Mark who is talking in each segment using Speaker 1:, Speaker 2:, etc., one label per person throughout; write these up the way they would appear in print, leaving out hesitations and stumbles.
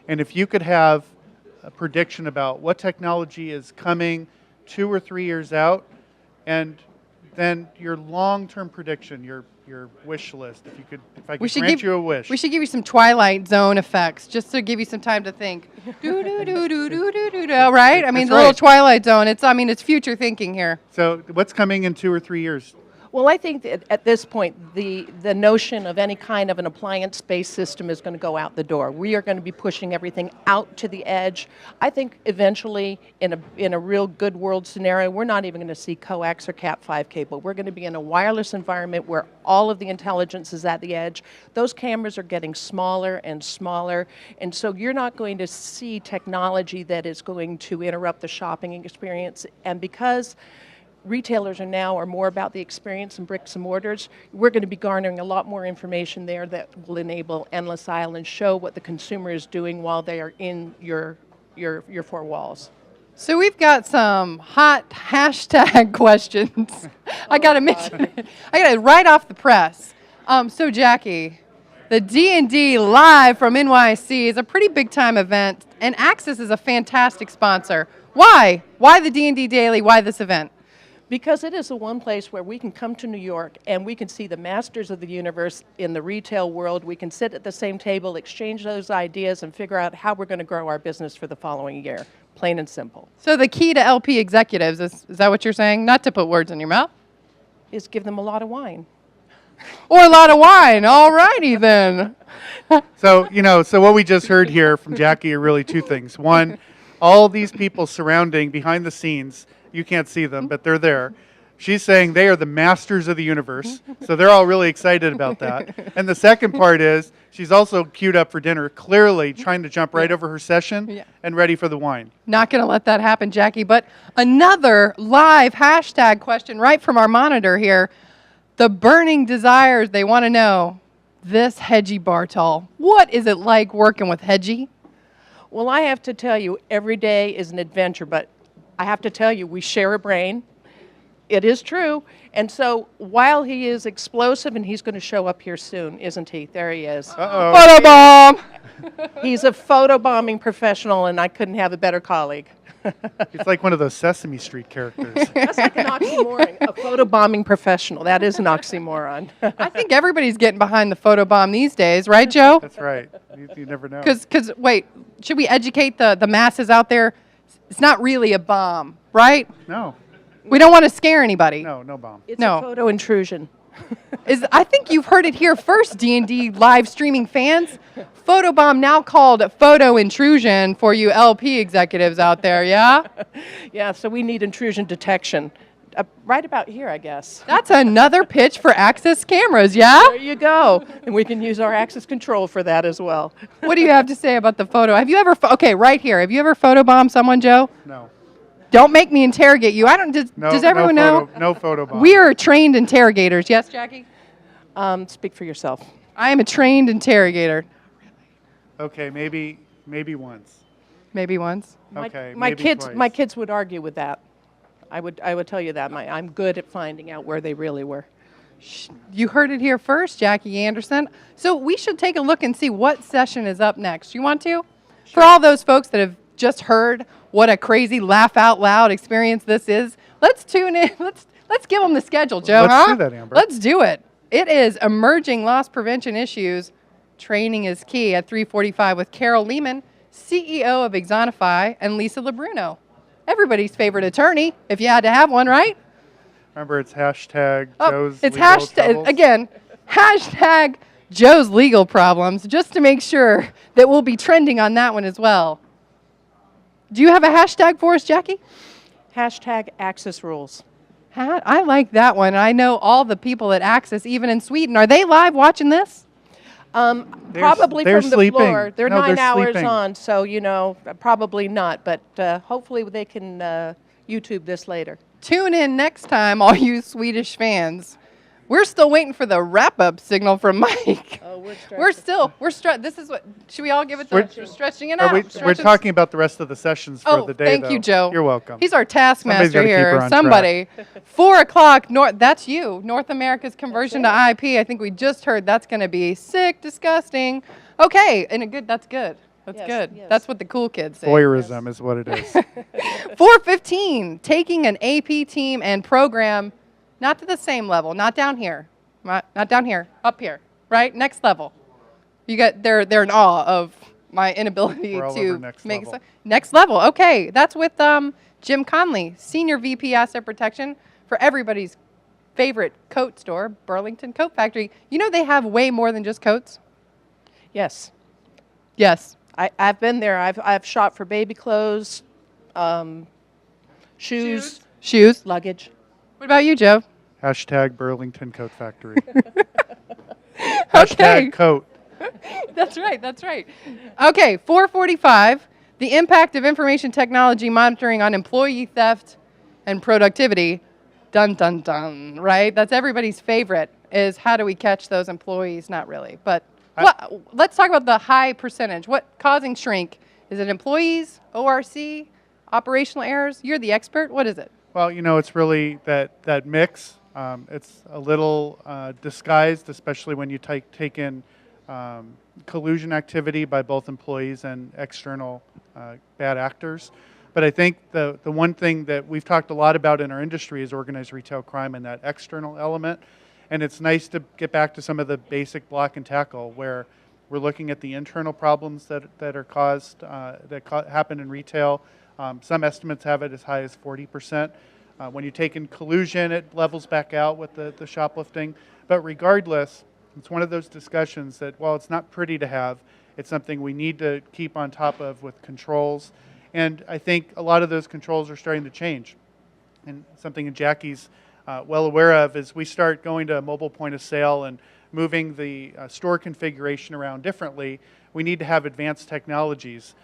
Speaker 1: And if you could have a prediction about what technology is coming 2 or 3 years out, and then your long-term prediction, your wish list, if I could grant you a wish.
Speaker 2: We should give you some Twilight Zone effects, just to give you some time to think. Do do do do do do do do. Right? I mean,
Speaker 1: That's
Speaker 2: the little
Speaker 1: right.
Speaker 2: Twilight Zone. It's future thinking here.
Speaker 1: So what's coming in 2 or 3 years?
Speaker 3: Well, I think that at this point, the notion of any kind of an appliance-based system is going to go out the door. We are going to be pushing everything out to the edge. I think eventually, in a real good world scenario, we're not even going to see coax or Cat5 cable. We're going to be in a wireless environment where all of the intelligence is at the edge. Those cameras are getting smaller and smaller, and so you're not going to see technology that is going to interrupt the shopping experience. And because retailers are more about the experience and bricks and mortars, we're going to be garnering a lot more information there that will enable endless aisle and show what the consumer is doing while they are in your four walls.
Speaker 2: So we've got some hot hashtag questions. I got to mention it. I got it right off the press. So Jackie, the D&D Live from NYC is a pretty big time event, and Axis is a fantastic sponsor. Why? Why the D&D Daily? Why this event?
Speaker 3: Because it is the one place where we can come to New York and we can see the masters of the universe in the retail world. We can sit at the same table, exchange those ideas, and figure out how we're going to grow our business for the following year. Plain and simple.
Speaker 2: So the key to LP executives, is that what you're saying? Not to put words in your mouth?
Speaker 3: Is give them a lot of wine.
Speaker 2: Or a lot of wine. All righty then.
Speaker 1: So what we just heard here from Jackie are really two things. One, all these people surrounding behind the scenes, you can't see them, but they're there. She's saying they are the masters of the universe, so they're all really excited about that. And the second part is she's also queued up for dinner, clearly trying to jump right over her session and ready for the wine.
Speaker 2: Not going to let that happen, Jackie. But another live hashtag question right from our monitor here. The burning desires, they want to know, this Hedgie Bartol, what is it like working with Hedgie?
Speaker 3: Well, I have to tell you, every day is an adventure, but I have to tell you, we share a brain. It is true. And so while he is explosive, and he's going to show up here soon, isn't he? There he is.
Speaker 1: Uh-oh.
Speaker 2: Photobomb!
Speaker 3: He's a photobombing professional, and I couldn't have a better colleague.
Speaker 1: He's like one of those Sesame Street characters.
Speaker 3: That's like an oxymoron. A photobombing professional. That is an oxymoron.
Speaker 2: I think everybody's getting behind the photobomb these days, right, Joe?
Speaker 1: That's right. You never know.
Speaker 2: Because, wait, should we educate the masses out there? It's not really a bomb, right?
Speaker 1: No.
Speaker 2: We don't want to scare anybody.
Speaker 1: No bomb.
Speaker 3: It's a photo intrusion.
Speaker 2: I think you've heard it here first, D&D live streaming fans. Photobomb now called photo intrusion for you LP executives out there, yeah?
Speaker 3: Yeah, so we need intrusion detection. Right about here, I guess.
Speaker 2: That's another pitch for Axis cameras, yeah?
Speaker 3: There you go. And we can use our access control for that as well.
Speaker 2: What do you have to say about the photo? Have you ever, okay, right here, have you ever photobombed someone, Joe?
Speaker 1: No.
Speaker 2: Don't make me interrogate you. Does everyone know?
Speaker 1: No photo bomb.
Speaker 2: We are trained interrogators. Yes, Jackie?
Speaker 3: Speak for yourself.
Speaker 2: I am a trained interrogator.
Speaker 1: Okay, maybe once.
Speaker 2: Maybe once.
Speaker 1: Okay,
Speaker 3: My
Speaker 1: maybe
Speaker 3: kids,
Speaker 1: twice.
Speaker 3: my kids would argue with that. I would tell you that. I'm good at finding out where they really were.
Speaker 2: You heard it here first, Jackie Anderson. So we should take a look and see what session is up next. You want to? Sure. For all those folks that have just heard what a crazy laugh out loud experience this is, let's tune in. Let's give them the schedule, Joe.
Speaker 1: Let's do that, Amber.
Speaker 2: Let's do it. It is Emerging Loss Prevention Issues. Training is Key at 3:45 with Carol Lehman, CEO of Exonify, and Lisa LeBruno, everybody's favorite attorney, if you had to have one, right?
Speaker 1: Remember, it's hashtag Joe's
Speaker 2: it's
Speaker 1: legal
Speaker 2: hashtag
Speaker 1: troubles.
Speaker 2: again, hashtag Joe's legal problems, just to make sure that we'll be trending on that one as well. Do you have a hashtag for us, Jackie?
Speaker 3: Hashtag Access Rules.
Speaker 2: I like that one. I know all the people at Access, even in Sweden. Are they live watching this?
Speaker 3: Probably
Speaker 1: they're
Speaker 3: from the
Speaker 1: sleeping.
Speaker 3: floor. They're
Speaker 1: No,
Speaker 3: 9
Speaker 1: they're
Speaker 3: hours
Speaker 1: sleeping.
Speaker 3: on, so, probably not. But hopefully they can YouTube this later.
Speaker 2: Tune in next time, all you Swedish fans. We're still waiting for the wrap-up signal from Mike.
Speaker 3: Oh,
Speaker 2: This is what, should we all give it we're stretching it out?
Speaker 1: We're talking about the rest of the sessions for the day,
Speaker 2: thank you, Joe.
Speaker 1: You're welcome.
Speaker 2: He's our
Speaker 1: Somebody's
Speaker 2: taskmaster
Speaker 1: gotta keep her
Speaker 2: here.
Speaker 1: on
Speaker 2: Somebody. 4 o'clock, that's you. North America's conversion to IP. I think we just heard that's going to be sick, disgusting. Okay, that's good. That's
Speaker 3: Yes,
Speaker 2: good.
Speaker 3: yes.
Speaker 2: That's what the cool kids say.
Speaker 1: Voyeurism is what it is.
Speaker 2: 415, taking an AP team and program, not to the same level, not down here, not down here, up here, right? Next level. You got they're in awe of my inability
Speaker 1: We're all
Speaker 2: to
Speaker 1: over next
Speaker 2: make
Speaker 1: level.
Speaker 2: next level. Okay, that's with Jim Conley, Senior VP Asset Protection for everybody's favorite coat store, Burlington Coat Factory. You know they have way more than just coats.
Speaker 3: Yes.
Speaker 2: Yes.
Speaker 3: I've been there. I've shopped for baby clothes, shoes,
Speaker 2: Shoes.
Speaker 3: luggage.
Speaker 2: What about you, Joe?
Speaker 1: Hashtag Burlington Coat Factory.
Speaker 2: Okay.
Speaker 1: Hashtag coat.
Speaker 2: That's right. That's right. Okay, 445, the impact of information technology monitoring on employee theft and productivity. Dun, dun, dun, right? That's everybody's favorite is how do we catch those employees? Not really. But let's talk about the high percentage. What causing shrink? Is it employees, ORC, operational errors? You're the expert. What is it?
Speaker 1: Well, it's really that mix. It's a little disguised, especially when you take in collusion activity by both employees and external bad actors. But I think the one thing that we've talked a lot about in our industry is organized retail crime and that external element. And it's nice to get back to some of the basic block and tackle where we're looking at the internal problems that are caused, happen in retail. Some estimates have it as high as 40%. When you take in collusion, it levels back out with the shoplifting. But regardless, it's one of those discussions that while it's not pretty to have, it's something we need to keep on top of with controls. And I think a lot of those controls are starting to change. And something Jackie's well aware of is we start going to a mobile point of sale and moving the store configuration around differently. We need to have advanced technologies.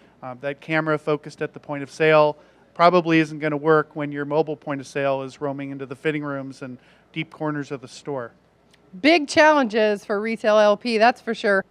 Speaker 1: That camera focused at the point of sale probably isn't going to work when your mobile point of sale is roaming into the fitting rooms and deep corners of the store.
Speaker 2: Big challenges for retail LP, that's for sure.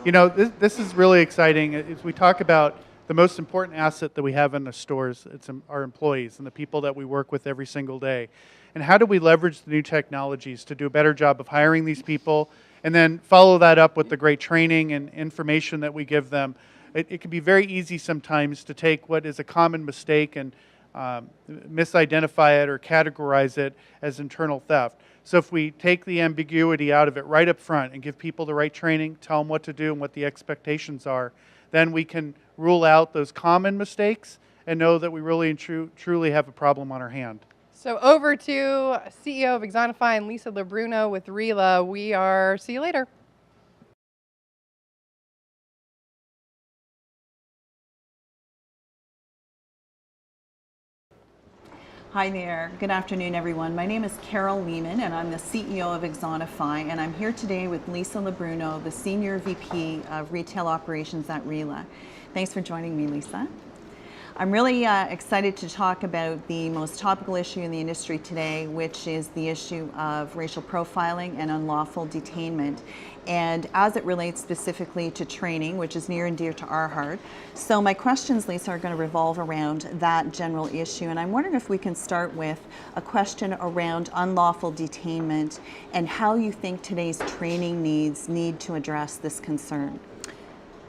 Speaker 1: This is really exciting. As we talk about the most important asset that we have in the stores, it's our employees and the people that we work with every single day. And how do we leverage the new technologies to do a better job of hiring these people and then follow that up with the great training and information that we give them? It can be very easy sometimes to take what is a common mistake and misidentify it or categorize it as internal theft. So if we take the ambiguity out of it right up front and give people the right training, tell them what to do and what the expectations are, then we can rule out those common mistakes and know that we really and truly have a problem on our hand.
Speaker 2: So over to CEO of Exonify and Lisa LeBruno with RELA. See you later.
Speaker 4: Hi there. Good afternoon, everyone. My name is Carol Lehman, and I'm the CEO of Exonify, and I'm here today with Lisa LeBruno, the Senior VP of Retail Operations at RELA. Thanks for joining me, Lisa. I'm really excited to talk about the most topical issue in the industry today, which is the issue of racial profiling and unlawful detainment, and as it relates specifically to training, which is near and dear to our heart. So my questions, Lisa, are going to revolve around that general issue, and I'm wondering if we can start with a question around unlawful detainment and how you think today's training needs need to address this concern.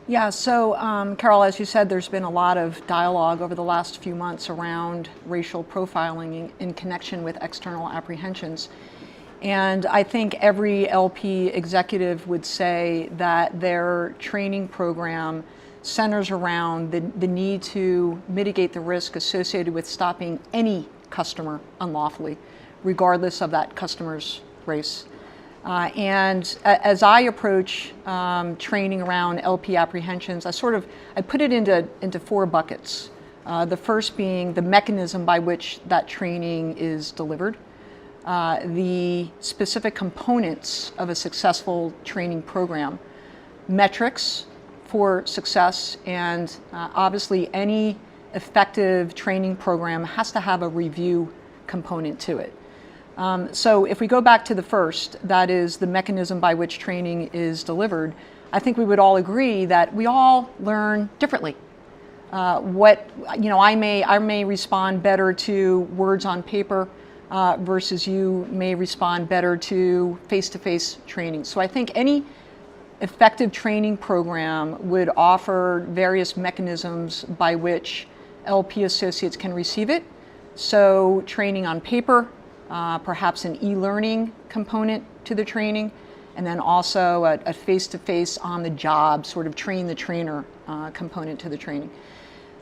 Speaker 5: Yeah, so Carol, as you said, there's been a lot of dialogue over the last few months around racial profiling in connection with external apprehensions. And I think every LP executive would say that their training program centers around the need to mitigate the risk associated with stopping any customer unlawfully, regardless of that customer's race. And as I approach training around LP apprehensions, I put it into four buckets. The first being the mechanism by which that training is delivered, the specific components of a successful training program, metrics for success, and obviously any effective training program has to have a review component to it. So if we go back to the first, that is the mechanism by which training is delivered, I think we would all agree that we all learn differently. I may respond better to words on paper versus you may respond better to face-to-face training. So I think any effective training program would offer various mechanisms by which LP associates can receive it. So training on paper, perhaps an e-learning component to the training, and then also a face-to-face on the job, sort of train the trainer component to the training.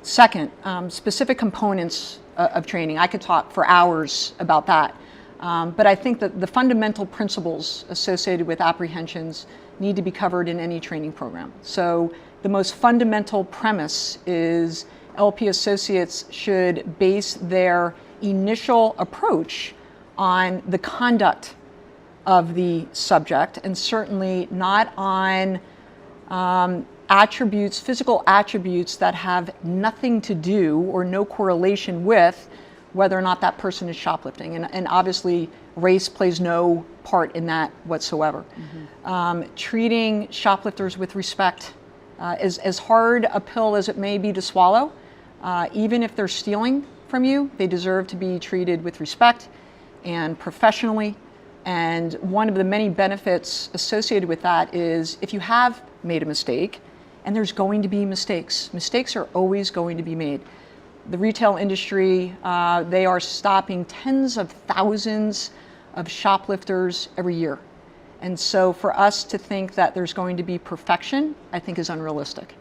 Speaker 5: Second, specific components of training. I could talk for hours about that. But I think that the fundamental principles associated with apprehensions need to be covered in any training program. So the most fundamental premise is LP associates should base their initial approach on the conduct of the subject, and certainly not on attributes, physical attributes that have nothing to do or no correlation with whether or not that person is shoplifting. And obviously race plays no part in that whatsoever. Treating shoplifters with respect is as hard a pill as it may be to swallow. Even if they're stealing from you, they deserve to be treated with respect and professionally. And one of the many benefits associated with that is if you have made a mistake, and there's going to be mistakes. Mistakes are always going to be made. The retail industry, they are stopping tens of thousands of shoplifters every year. And so for us to think that there's going to be perfection, I think is unrealistic.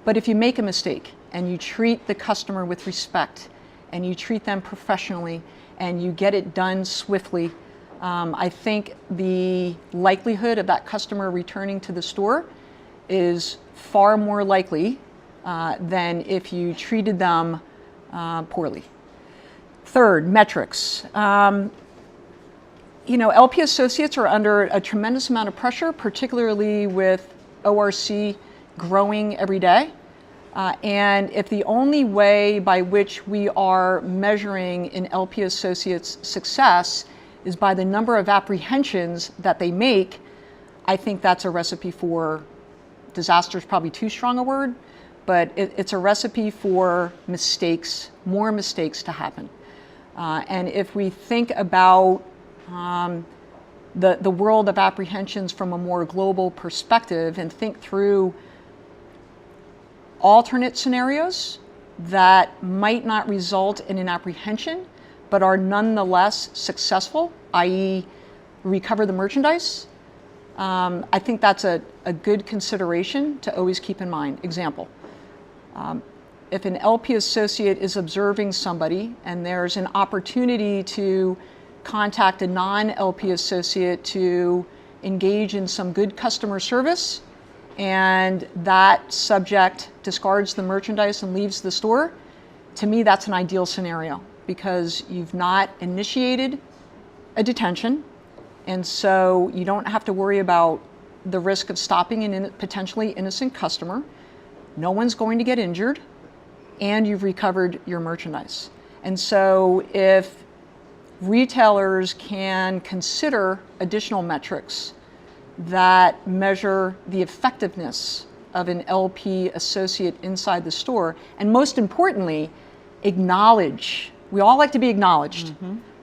Speaker 5: But if you make a mistake and you treat the customer with respect and you treat them professionally and you get it done swiftly, I think the likelihood of that customer returning to the store is far more likely than if you treated them poorly. Third, metrics. LP associates are under a tremendous amount of pressure, particularly with ORC growing every day. And if the only way by which we are measuring an LP associate's success is by the number of apprehensions that they make, I think that's a recipe for disaster is probably too strong a word, but it's a recipe for mistakes, more mistakes to happen. And if we think about the world of apprehensions from a more global perspective and think through alternate scenarios that might not result in an apprehension, but are nonetheless successful, i.e. recover the merchandise, I think that's a good consideration to always keep in mind. Example, if an LP associate is observing somebody and there's an opportunity to contact a non-LP associate to engage in some good customer service, and that subject discards the merchandise and leaves the store, to me that's an ideal scenario because you've not initiated a detention, and so you don't have to worry about the risk of stopping a potentially innocent customer. No one's going to get injured, and you've recovered your merchandise. And so if retailers can consider additional metrics that measure the effectiveness of an LP associate inside the store, and most importantly, acknowledge, we all like to be acknowledged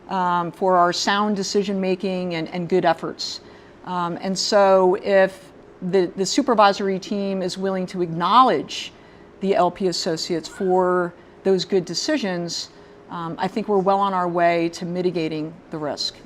Speaker 5: for our sound decision making and good efforts. And so if the supervisory team is willing to acknowledge the LP associates for those good decisions, I think we're well on our way to mitigating the risk.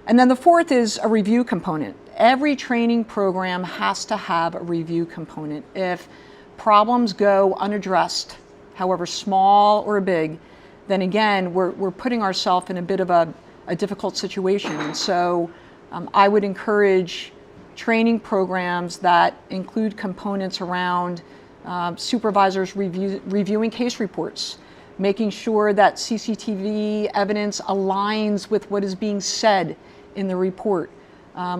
Speaker 5: And then the fourth is a review component. Every training program has to have a review component. If problems go unaddressed, however small or big, then again, we're putting ourselves in a bit of a difficult situation. And so I would encourage training programs that include components around supervisors reviewing case reports, making sure that CCTV evidence aligns with what is being said in the report.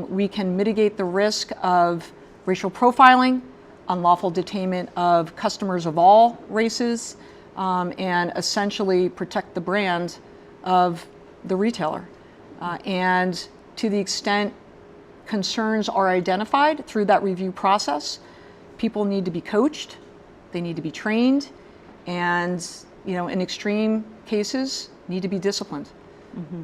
Speaker 5: We can mitigate the risk of racial profiling, unlawful detainment of customers of all races, and essentially protect the brand of the retailer. And to the extent concerns are identified through that review process, people need to be coached, they need to be trained, and in extreme cases, need to be disciplined.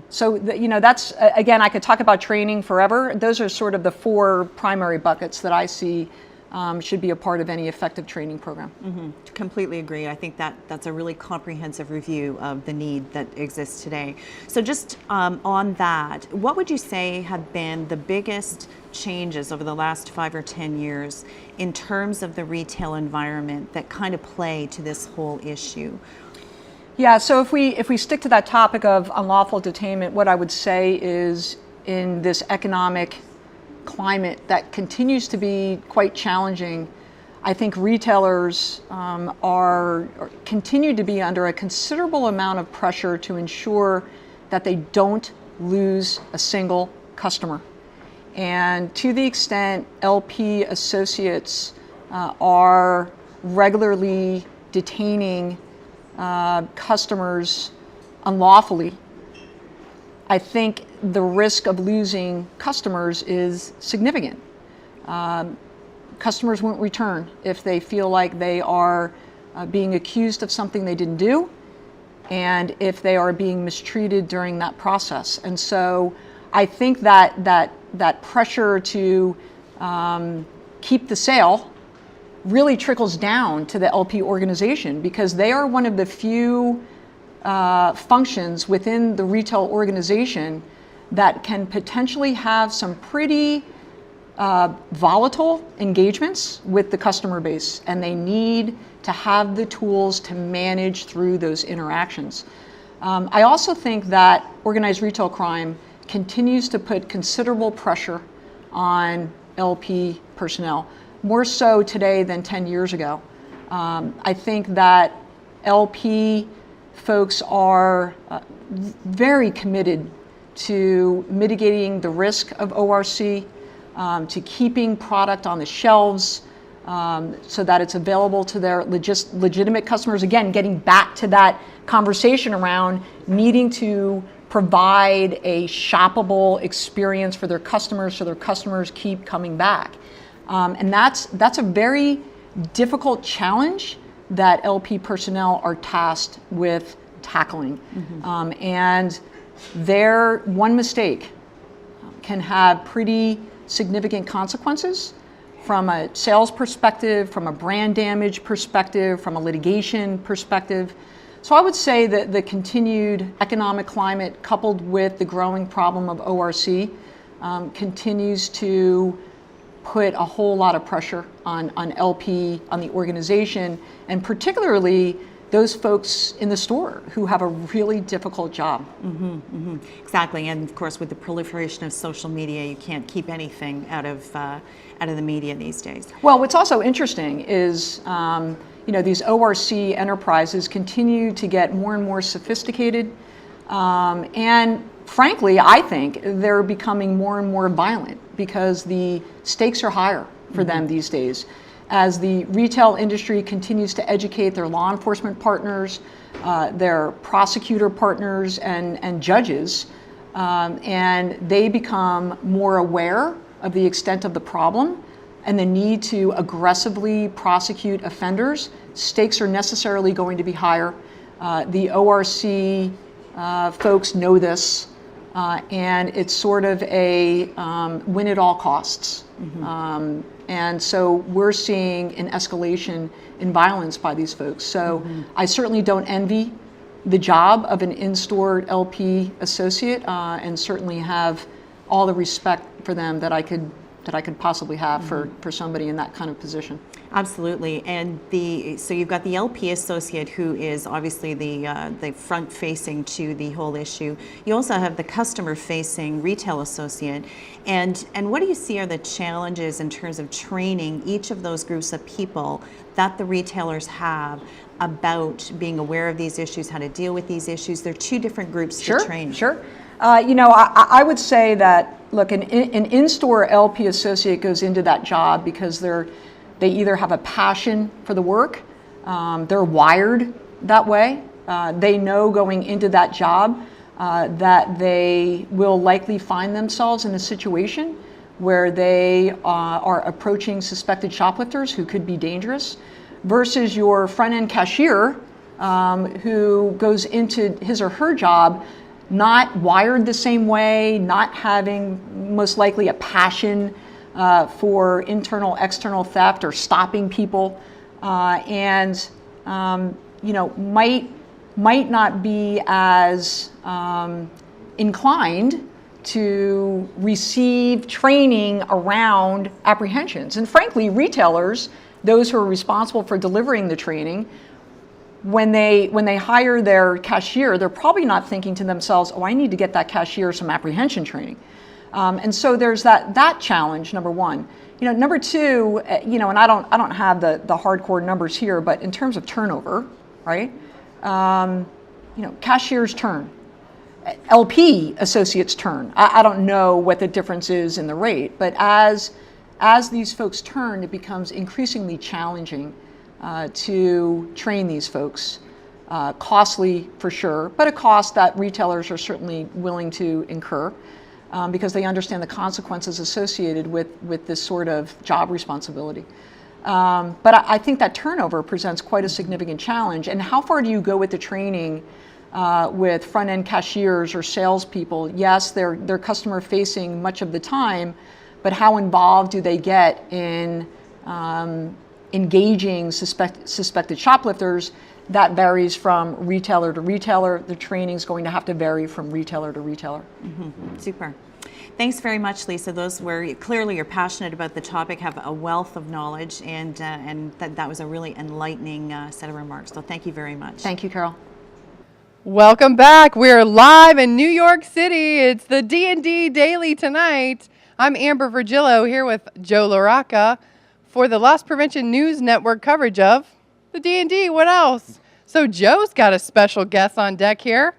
Speaker 5: So, that's, again, I could talk about training forever. Those are sort of the 4 primary buckets that I see should be a part of any effective training program.
Speaker 4: Completely agree. I think that's a really comprehensive review of the need that exists today. So just on that, what would you say have been the biggest changes over the last 5 or 10 years in terms of the retail environment that kind of play to this whole issue?
Speaker 5: Yeah, so if we stick to that topic of unlawful detainment, what I would say is in this economic climate that continues to be quite challenging, I think retailers continue to be under a considerable amount of pressure to ensure that they don't lose a single customer. And to the extent LP associates are regularly detaining customers unlawfully, I think the risk of losing customers is significant. Customers won't return if they feel like they are being accused of something they didn't do, and if they are being mistreated during that process. And so I think that pressure to keep the sale really trickles down to the LP organization, because they are one of the few functions within the retail organization that can potentially have some pretty volatile engagements with the customer base, and they need to have the tools to manage through those interactions. I also think that organized retail crime continues to put considerable pressure on LP personnel, more so today than 10 years ago. I think that LP folks are very committed to mitigating the risk of ORC, to keeping product on the shelves so that it's available to their legitimate customers. Again, getting back to that conversation around needing to provide a shoppable experience for their customers so their customers keep coming back. And that's a very difficult challenge that LP personnel are tasked with tackling. And their one mistake can have pretty significant consequences from a sales perspective, from a brand damage perspective, from a litigation perspective. So I would say that the continued economic climate coupled with the growing problem of ORC continues to put a whole lot of pressure on LP, on the organization, and particularly those folks in the store who have a really difficult job.
Speaker 4: Exactly, and of course with the proliferation of social media, you can't keep anything out of the media these days.
Speaker 5: Well, what's also interesting is these ORC enterprises continue to get more and more sophisticated, and frankly, I think they're becoming more and more violent because the stakes are higher for them these days. As the retail industry continues to educate their law enforcement partners, their prosecutor partners, and judges, and they become more aware of the extent of the problem and the need to aggressively prosecute offenders, stakes are necessarily going to be higher. The ORC folks know this, and it's sort of a win at all costs. And so we're seeing an escalation in violence by these folks. So I certainly don't envy the job of an in-store LP associate, and certainly have all the respect for them that I could possibly have for somebody in that kind of position.
Speaker 4: Absolutely, and so you've got the LP associate who is obviously the front-facing to the whole issue. You also have the customer-facing retail associate, and what do you see are the challenges in terms of training each of those groups of people that the retailers have about being aware of these issues, how to deal with these issues? They're two different groups to train.
Speaker 5: Sure. I would say that, look, an in-store LP associate goes into that job because they either have a passion for the work, they're wired that way, they know going into that job that they will likely find themselves in a situation where they are approaching suspected shoplifters who could be dangerous, versus your front-end cashier who goes into his or her job not wired the same way, not having most likely a passion for internal, external theft or stopping people, and might not be as inclined to receive training around apprehensions. And frankly, retailers, those who are responsible for delivering the training, when they hire their cashier, they're probably not thinking to themselves, oh, I need to get that cashier some apprehension training. And so there's that challenge, number one. Number two, and I don't have the hardcore numbers here, but in terms of turnover, right? Cashiers turn. LP associates turn. I don't know what the difference is in the rate, but as these folks turn, it becomes increasingly challenging to train these folks. Costly for sure, but a cost that retailers are certainly willing to incur because they understand the consequences associated with this sort of job responsibility. But I think that turnover presents quite a significant challenge. And how far do you go with the training with front-end cashiers or salespeople? Yes, they're customer-facing much of the time, but how involved do they get in engaging suspected shoplifters? That varies from retailer to retailer. The training is going to have to vary from retailer to retailer.
Speaker 4: Mm-hmm. Super. Thanks very much, Lisa. Those were clearly you're passionate about the topic, have a wealth of knowledge, and that was a really enlightening set of remarks. So thank you very much.
Speaker 5: Thank you, Carol.
Speaker 2: Welcome back. We're live in New York City. It's the D&D Daily tonight. I'm Amber Virgilio here with Joe LaRocca for the Loss Prevention News Network coverage of the D&D. What else? So Joe's got a special guest on deck here.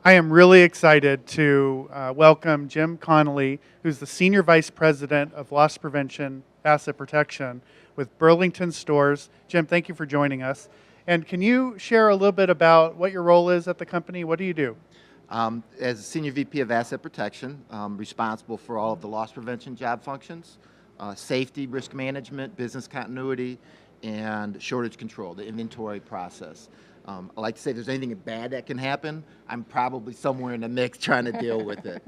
Speaker 1: I am really excited to welcome Jim Connolly, who's the Senior Vice President of Loss Prevention Asset Protection with Burlington Stores. Jim, thank you for joining us. And can you share a little bit about what your role is at the company? What do you do?
Speaker 6: As a Senior VP of Asset Protection, I'm responsible for all of the loss prevention job functions, safety, risk management, business continuity, and shortage control, the inventory process. I like to say if there's anything bad that can happen, I'm probably somewhere in the mix trying to deal with it.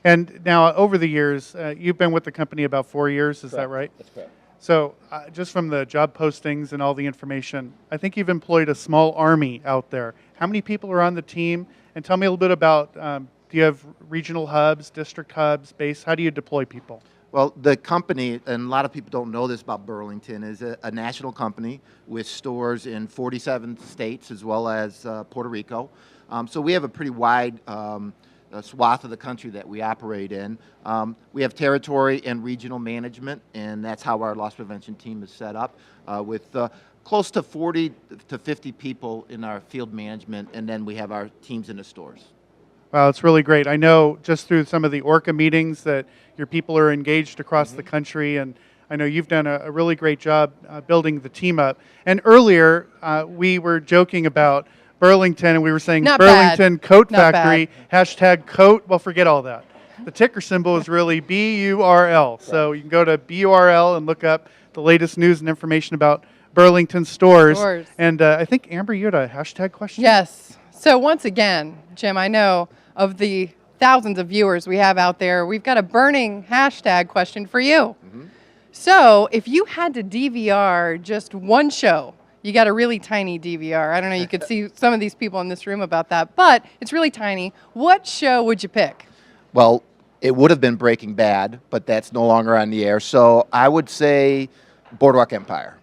Speaker 1: And now, over the years, you've been with the company about 4 years, is that right?
Speaker 6: That's correct.
Speaker 1: So just from the job postings and all the information, I think you've employed a small army out there. How many people are on the team? And tell me a little bit about, do you have regional hubs, district hubs, base? How do you deploy people?
Speaker 6: Well, the company, and a lot of people don't know this about Burlington, is a national company with stores in 47 states as well as Puerto Rico. So we have a pretty wide swath of the country that we operate in. We have territory and regional management, and that's how our loss prevention team is set up with close to 40 to 50 people in our field management, and then we have our teams in the stores.
Speaker 1: Wow, it's really great. I know just through some of the ORCA meetings that your people are engaged across the country, and I know you've done a really great job building the team up. And earlier, we were joking about Burlington, and we were saying
Speaker 2: Not
Speaker 1: Burlington
Speaker 2: bad.
Speaker 1: Coat
Speaker 2: Not
Speaker 1: Factory, hashtag coat. Well, forget all that. The ticker symbol is really BURL. So you can go to BURL and look up the latest news and information about Burlington stores. And I think, Amber, you had a hashtag question?
Speaker 2: Yes. So once again, Jim, I know of the thousands of viewers we have out there, we've got a burning hashtag question for you. Mm-hmm. So if you had to DVR just one show, you got a really tiny DVR. I don't know, you could see some of these people in this room about that, but it's really tiny. What show would you pick?
Speaker 6: Well, it would have been Breaking Bad, but that's no longer on the air. So I would say Boardwalk Empire.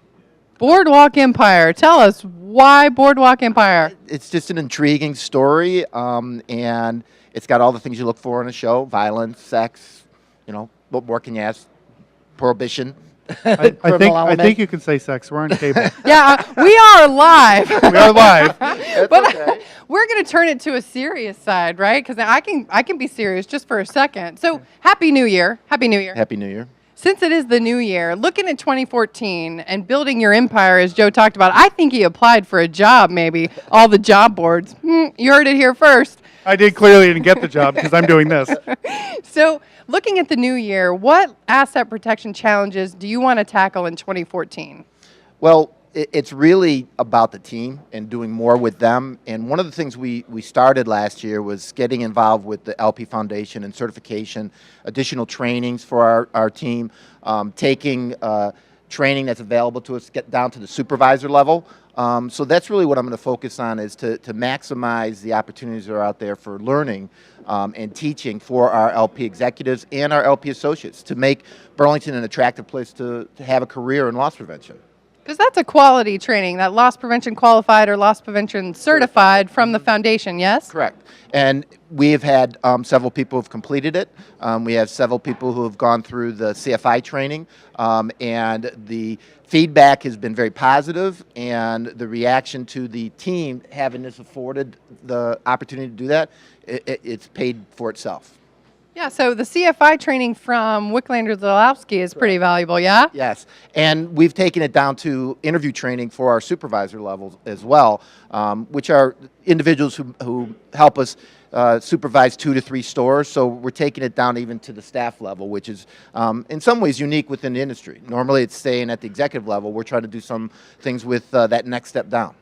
Speaker 2: Boardwalk Empire. Tell us why Boardwalk Empire.
Speaker 6: It's just an intriguing story, and it's got all the things you look for in a show: violence, sex. What more can you ask? Prohibition.
Speaker 1: I think you can say sex. We're on cable.
Speaker 2: Yeah, we are live.
Speaker 1: We are live.
Speaker 2: But
Speaker 6: okay.
Speaker 2: we're going to turn it to a serious side, right? Because I can be serious just for a second. So Happy New Year. Happy New Year.
Speaker 6: Happy New Year.
Speaker 2: Since it is the new year, looking at 2014 and building your empire, as Joe talked about, I think he applied for a job, maybe, all the job boards. You heard it here first.
Speaker 1: I did clearly didn't get the job because I'm doing this.
Speaker 2: So looking at the new year, what asset protection challenges do you want to tackle in 2014?
Speaker 6: Well, It's really about the team and doing more with them. And one of the things we started last year was getting involved with the LP Foundation and certification, additional trainings for our team, taking training that's available to us, get down to the supervisor level. So that's really what I'm going to focus on, is to maximize the opportunities that are out there for learning and teaching for our LP executives and our LP associates to make Burlington an attractive place to have a career in loss prevention.
Speaker 2: Because that's a quality training, that loss prevention qualified or loss prevention certified from the foundation, yes?
Speaker 6: Correct. And we have had several people who have completed it. We have several people who have gone through the CFI training, and the feedback has been very positive, and the reaction to the team having this afforded the opportunity to do that, it's paid for itself.
Speaker 2: Yeah, so the CFI training from Wicklander-Zalowski is pretty valuable, yeah?
Speaker 6: Yes, and we've taken it down to interview training for our supervisor levels as well, which are individuals who help us supervise 2 to 3 stores. So we're taking it down even to the staff level, which is in some ways unique within the industry. Normally it's staying at the executive level. We're trying to do some things with that next step down.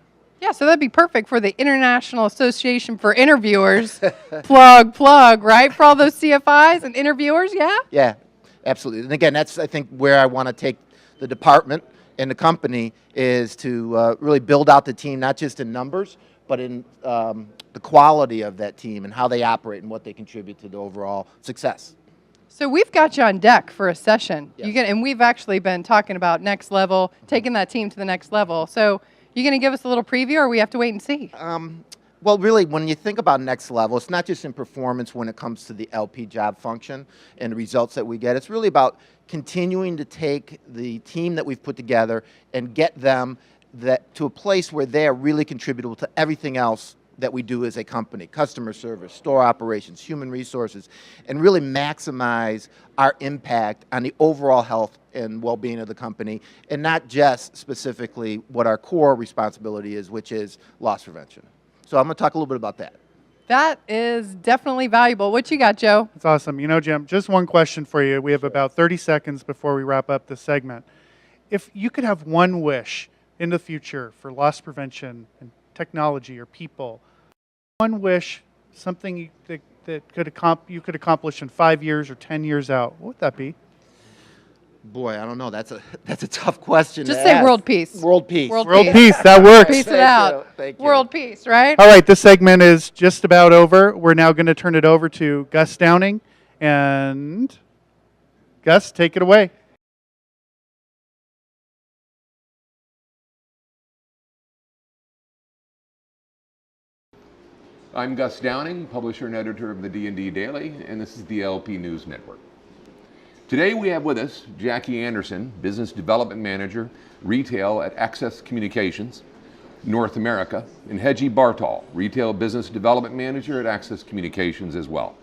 Speaker 2: Yeah, so that'd be perfect for the International Association for Interviewers. plug, right? For all those CFIs and interviewers, yeah?
Speaker 6: Yeah, absolutely. And again, that's, I think, where I want to take the department and the company, is to really build out the team, not just in numbers, but in the quality of that team and how they operate and what they contribute to the overall success.
Speaker 2: So we've got you on deck for a session.
Speaker 6: Yes.
Speaker 2: And we've actually been talking about next level, taking that team to the next level. So you going to give us a little preview, or we have to wait and see?
Speaker 6: Well, really, when you think about next level, it's not just in performance when it comes to the LP job function and the results that we get. It's really about continuing to take the team that we've put together and get them to a place where they are really contributable to everything else that we do as a company: customer service, store operations, human resources, and really maximize our impact on the overall health and well-being of the company, and not just specifically what our core responsibility is, which is loss prevention. So I'm going to talk a little bit about that.
Speaker 2: That is definitely valuable. What you got, Joe?
Speaker 1: That's awesome. You know, Jim, just one question for you. We have about 30 seconds before we wrap up this segment. If you could have one wish in the future for loss prevention and technology or people, one wish, something that you could accomplish in 5 years or 10 years out, what would that be?
Speaker 6: Boy, I don't know. That's a tough question.
Speaker 2: Just
Speaker 6: to
Speaker 2: say
Speaker 6: ask.
Speaker 2: world peace.
Speaker 6: World peace.
Speaker 2: World
Speaker 1: World peace, that works.
Speaker 2: Peace it
Speaker 6: Thank
Speaker 2: out.
Speaker 6: you. Thank you.
Speaker 2: World peace, right?
Speaker 1: All right, this segment is just about over. We're now going to turn it over to Gus Downing. And Gus, take it away.
Speaker 7: I'm Gus Downing, publisher and editor of the D&D Daily, and this is the LP News Network. Today we have with us Jackie Anderson, Business Development Manager, Retail at Access Communications, North America, and Hedgie Bartol, Retail Business Development Manager at Access Communications as well.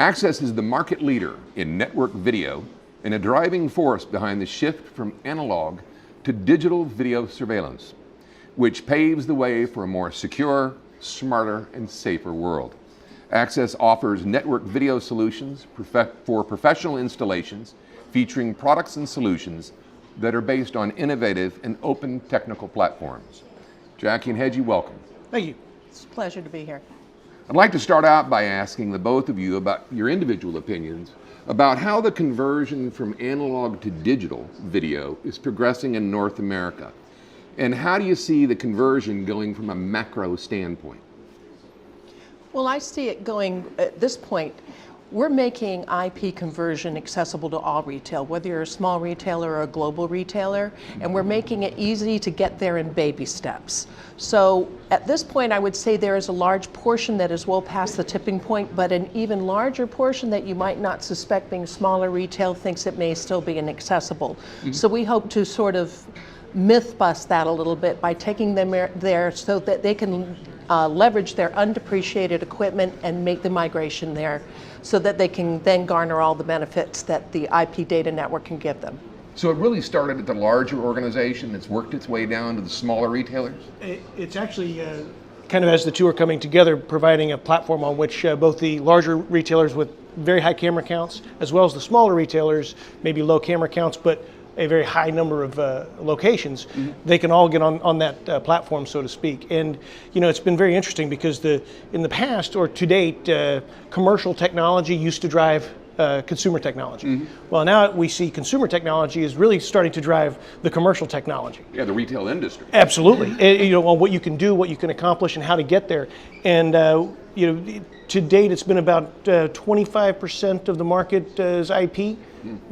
Speaker 7: Access is the market leader in network video and a driving force behind the shift from analog to digital video surveillance, which paves the way for a more secure, smarter, and safer world. Access offers network video solutions for professional installations featuring products and solutions that are based on innovative and open technical platforms. Jackie and Hedgie, welcome.
Speaker 8: Thank you.
Speaker 3: It's a pleasure to be here.
Speaker 7: I'd like to start out by asking the both of you about your individual opinions about how the conversion from analog to digital video is progressing in North America. And how do you see the conversion going from a macro standpoint?
Speaker 3: Well, I see it going, at this point, we're making IP conversion accessible to all retail, whether you're a small retailer or a global retailer, and we're making it easy to get there in baby steps. So at this point, I would say there is a large portion that is well past the tipping point, but an even larger portion that you might not suspect, being smaller retail, thinks it may still be inaccessible. So we hope to sort of myth bust that a little bit by taking them there so that they can leverage their undepreciated equipment and make the migration there so that they can then garner all the benefits that the IP data network can give them.
Speaker 7: So it really started at the larger organization that's worked its way down to the smaller retailers?
Speaker 8: It's actually kind of, as the two are coming together, providing a platform on which both the larger retailers with very high camera counts, as well as the smaller retailers, maybe low camera counts, but a very high number of locations, they can all get on that platform, so to speak. And it's been very interesting because in the past or to date, commercial technology used to drive consumer technology. Well, now we see consumer technology is really starting to drive the commercial technology.
Speaker 7: Yeah, the retail industry.
Speaker 8: Absolutely. On what you can do, what you can accomplish, and how to get there. And to date, it's been about 25% of the market is IP,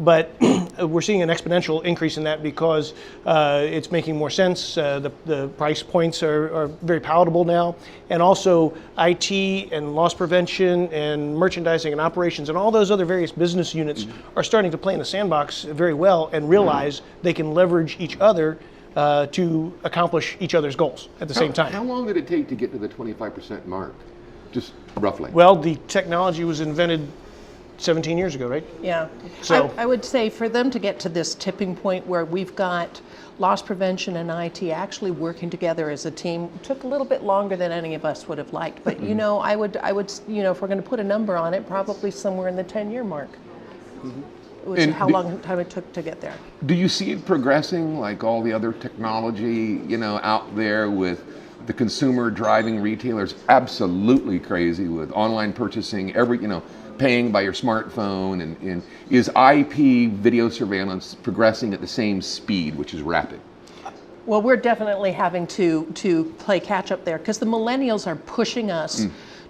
Speaker 8: but we're seeing an exponential increase in that because it's making more sense. The price points are very palatable now, and also IT and loss prevention and merchandising and operations and all those other various business units are starting to play in the sandbox very well and realize they can leverage each other to accomplish each other's goals at the same time.
Speaker 7: How long did it take to get to the 25% mark? Just roughly.
Speaker 8: Well, the technology was invented 17 years ago, right?
Speaker 3: Yeah.
Speaker 8: So-
Speaker 3: I would say for them to get to this tipping point where we've got loss prevention and IT actually working together as a team took a little bit longer than any of us would have liked. But I would if we're going to put a number on it, probably somewhere in the 10-year mark. Which is how long time it took to get there.
Speaker 7: Do you see it progressing like all the other technology, out there with the consumer driving retailers absolutely crazy with online purchasing, paying by your smartphone, and is IP video surveillance progressing at the same speed, which is rapid?
Speaker 3: Well, we're definitely having to play catch up there because the millennials are pushing us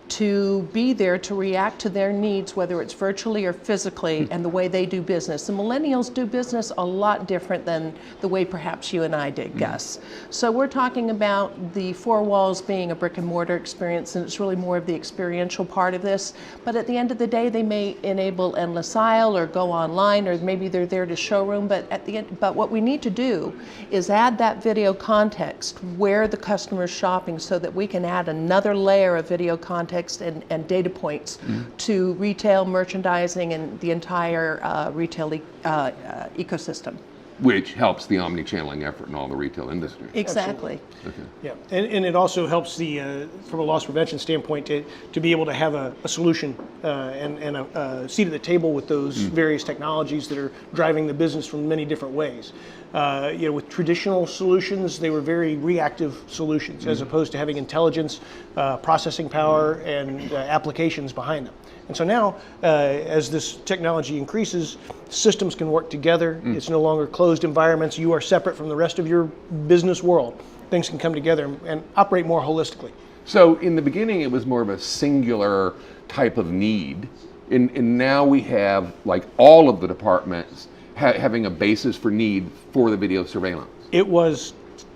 Speaker 3: to be there to react to their needs, whether it's virtually or physically, and the way they do business. The millennials do business a lot different than the way perhaps you and I did, Gus. So we're talking about the four walls being a brick and mortar experience, and it's really more of the experiential part of this. But at the end of the day, they may enable endless aisle or go online, or maybe they're there to showroom. But at the end, what we need to do is add that video context where the customer is shopping, so that we can add another layer of video context and data points to retail, merchandising, and the entire retail ecosystem.
Speaker 7: Which helps the omni-channeling effort in all the retail industry.
Speaker 3: Exactly.
Speaker 7: Okay.
Speaker 8: Yeah, and it also helps from a loss prevention standpoint to be able to have a solution and a seat at the table with those various technologies that are driving the business from many different ways. With traditional solutions, they were very reactive solutions as opposed to having intelligence, processing power, and applications behind them. And so now, as this technology increases, systems can work together. It's no longer closed environments. You are separate from the rest of your business world. Things can come together and operate more holistically.
Speaker 7: So in the beginning, it was more of a singular type of need, and now we have like all of the departments having a basis for need for the video surveillance.
Speaker 8: It was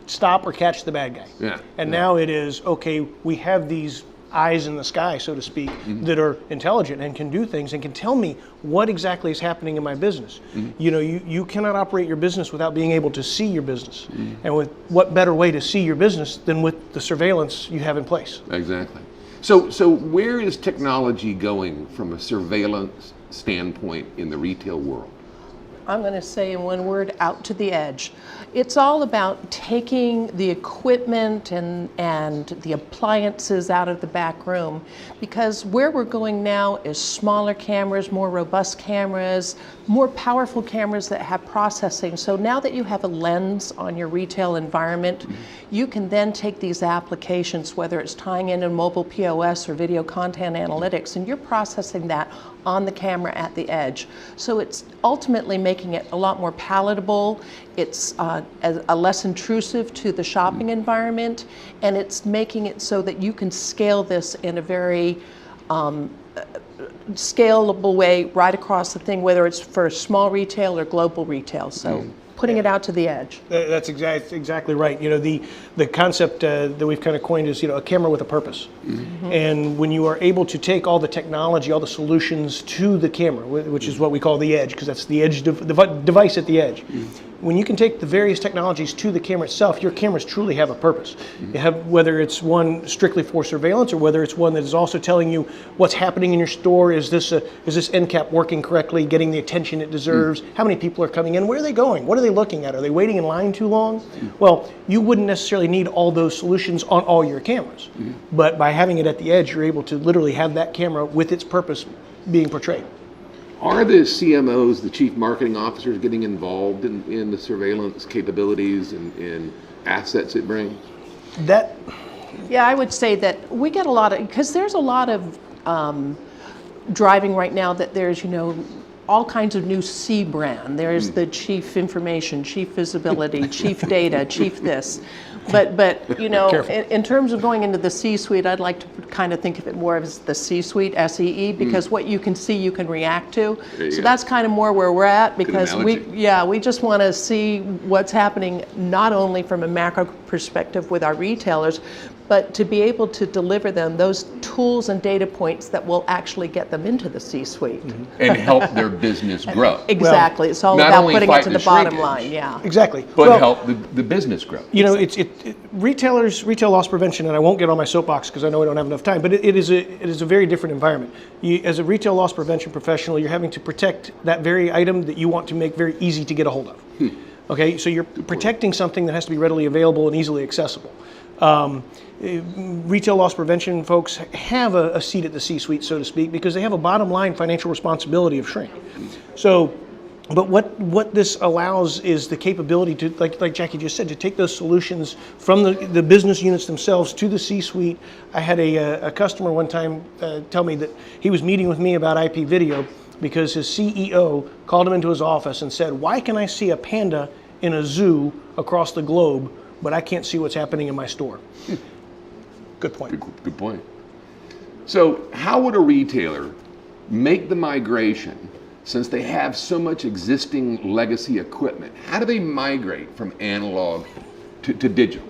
Speaker 8: stop or catch the bad guy.
Speaker 7: Yeah.
Speaker 8: And now it is, okay, we have these eyes in the sky, so to speak, that are intelligent and can do things and can tell me what exactly is happening in my business. You cannot operate your business without being able to see your business. And with what better way to see your business than with the surveillance you have in place?
Speaker 7: Exactly. So where is technology going from a surveillance standpoint in the retail world?
Speaker 3: I'm going to say in one word, out to the edge. It's all about taking the equipment and the appliances out of the back room, because where we're going now is smaller cameras, more robust cameras, more powerful cameras that have processing. So now that you have a lens on your retail environment, you can then take these applications, whether it's tying in a mobile POS or video content analytics, and you're processing that on the camera at the edge. So it's ultimately making it a lot more palatable. It's a less intrusive to the shopping environment, and it's making it so that you can scale this in a very scalable way right across the thing, whether it's for small retail or global retail. So putting it out to the edge.
Speaker 8: That's exactly right. The concept that we've kind of coined is a camera with a purpose. And when you are able to take all the technology, all the solutions to the camera, which is what we call the edge, because that's the edge device at the edge. When you can take the various technologies to the camera itself, your cameras truly have a purpose. You have, whether it's one strictly for surveillance or whether it's one that is also telling you what's happening in your store. Is this end cap working correctly, getting the attention it deserves? How many people are coming in? Where are they going? What are they looking at? Are they waiting in line too long? Well, you wouldn't necessarily need all those solutions on all your cameras. But by having it at the edge, you're able to literally have that camera with its purpose being portrayed.
Speaker 7: Are the CMOs, the chief marketing officers, getting involved in the surveillance capabilities and assets it brings?
Speaker 8: That
Speaker 3: Yeah, I would say that we get a lot of, because there's a lot of driving right now that there's, all kinds of new C brand. There's the chief information, chief visibility, chief data, chief this. But in terms of going into the C-suite, I'd like to kind of think of it more as the C-suite, SEE, because what you can see, you can react to. So that's kind of more where we're at, because we just want to see what's happening not only from a macro perspective with our retailers, but to be able to deliver them those tools and data points that will actually get them into the C-suite.
Speaker 7: And help their business grow.
Speaker 3: Exactly. It's all
Speaker 7: not
Speaker 3: about
Speaker 7: only
Speaker 3: putting it
Speaker 7: fight
Speaker 3: to
Speaker 7: the
Speaker 3: the bottom
Speaker 7: shrinkage.
Speaker 3: line. Yeah.
Speaker 8: exactly.
Speaker 7: But
Speaker 8: Well,
Speaker 7: help the business grow.
Speaker 8: retail loss prevention, and I won't get on my soapbox because I know we don't have enough time, but it is a very different environment. As a retail loss prevention professional, you're having to protect that very item that you want to make very easy to get a hold of. Okay, so you're protecting something that has to be readily available and easily accessible. Retail loss prevention folks have a seat at the C-suite, so to speak, because they have a bottom line financial responsibility of shrink. So, but what this allows is the capability to, like Jackie just said, to take those solutions from the business units themselves to the C-suite. I had a customer one time tell me that he was meeting with me about IP video because his CEO called him into his office and said, "Why can I see a panda in a zoo across the globe, but I can't see what's happening in my store?" Good point.
Speaker 7: Good point. So how would a retailer make the migration, since they have so much existing legacy equipment? How do they migrate from analog to digital?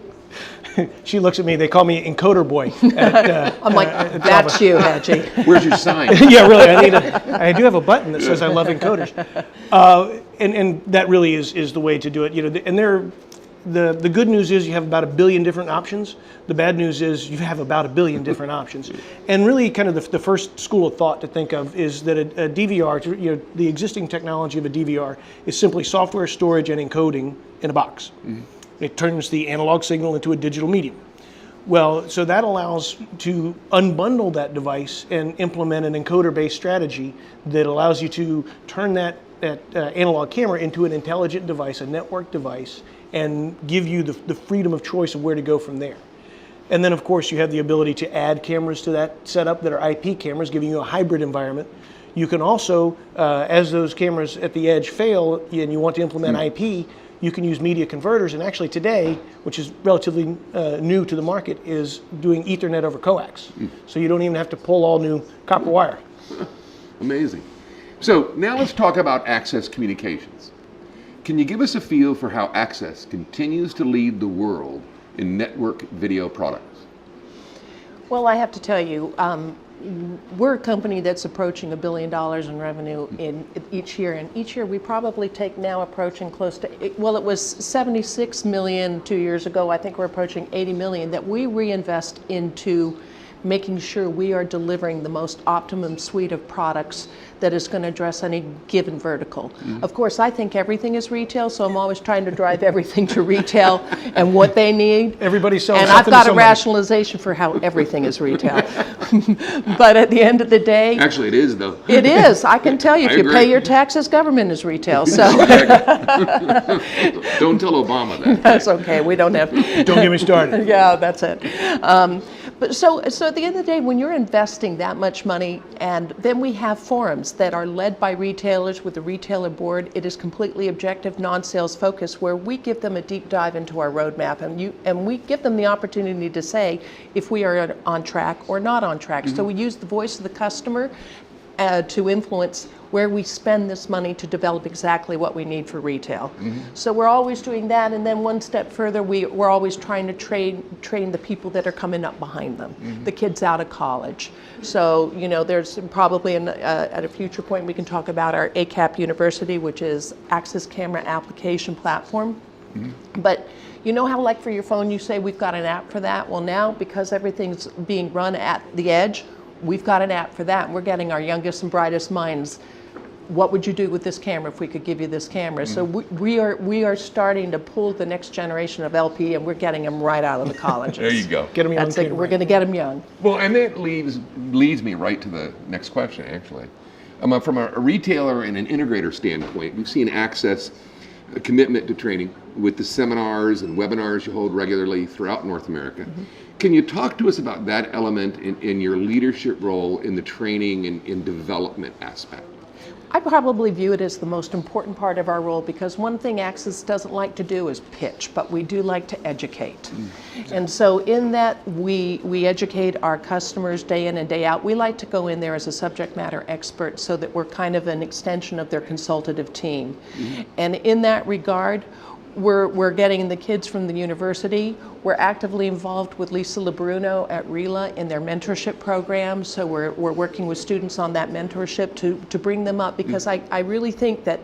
Speaker 8: She looks at me. They call me encoder boy.
Speaker 3: I'm like, that's you, Hedgie.
Speaker 7: Where's your sign?
Speaker 8: Yeah, really. I do have a button that says I love encoders, and that really is the way to do it. And the good news is you have about 1 billion different options. The bad news is you have about 1 billion different options. And really, kind of the first school of thought to think of is that a DVR, the existing technology of a DVR, is simply software storage and encoding in a box. It turns the analog signal into a digital medium. Well, so that allows to unbundle that device and implement an encoder-based strategy that allows you to turn that analog camera into an intelligent device, a network device, and give you the freedom of choice of where to go from there. And then, of course, you have the ability to add cameras to that setup that are IP cameras, giving you a hybrid environment. You can also, as those cameras at the edge fail and you want to implement IP, you can use media converters. And actually today, which is relatively new to the market, is doing Ethernet over coax. So you don't even have to pull all new copper wire.
Speaker 7: Amazing. So now let's talk about Access Communications. Can you give us a feel for how Access continues to lead the world in network video products?
Speaker 3: Well, I have to tell you, we're a company that's approaching $1 billion in revenue in each year, and each year we probably take now approaching close to, well, it was 76 million 2 years ago. I think we're approaching 80 million that we reinvest into making sure we are delivering the most optimum suite of products that is going to address any given vertical. Of course, I think everything is retail, so I'm always trying to drive everything to retail and what they need.
Speaker 8: Everybody sells
Speaker 3: and
Speaker 8: something
Speaker 3: I've got
Speaker 8: to
Speaker 3: a
Speaker 8: somebody.
Speaker 3: rationalization for how everything is retail. But at the end of the day,
Speaker 7: Actually, it is, though.
Speaker 3: it is. I can tell you,
Speaker 7: I
Speaker 3: if you
Speaker 7: agree.
Speaker 3: pay your taxes, government is retail. So
Speaker 7: Don't tell Obama that.
Speaker 3: that's okay. We don't have.
Speaker 8: Don't get me started.
Speaker 3: Yeah, that's it. But so at the end of the day, when you're investing that much money, and then we have forums that are led by retailers with the retailer board, it is completely objective, non-sales focused, where we give them a deep dive into our roadmap, and we give them the opportunity to say if we are on track or not on track. So we use the voice of the customer to influence where we spend this money to develop exactly what we need for retail. So we're always doing that, and then one step further, we're always trying to train the people that are coming up behind them, the kids out of college. So there's probably at a future point we can talk about our ACAP University, which is Access Camera Application Platform. But you know how, like for your phone, you say we've got an app for that? Well, now because everything's being run at the edge, we've got an app for that, and we're getting our youngest and brightest minds. What would you do with this camera if we could give you this camera? So we are starting to pull the next generation of LP, and we're getting them right out of the colleges.
Speaker 7: There you go.
Speaker 8: Get them young.
Speaker 3: That's it. We're going to get them young.
Speaker 7: Well, and that leads me right to the next question, actually. From a retailer and an integrator standpoint, we've seen Access a commitment to training with the seminars and webinars you hold regularly throughout North America. Can you talk to us about that element in your leadership role in the training and in development aspect?
Speaker 3: I probably view it as the most important part of our role, because one thing Access doesn't like to do is pitch, but we do like to educate. And so in that, we educate our customers day in and day out. We like to go in there as a subject matter expert so that we're kind of an extension of their consultative team. And in that regard, we're getting the kids from the university. We're actively involved with Lisa LeBruno at RELA in their mentorship program. So we're working with students on that mentorship to bring them up, because I really think that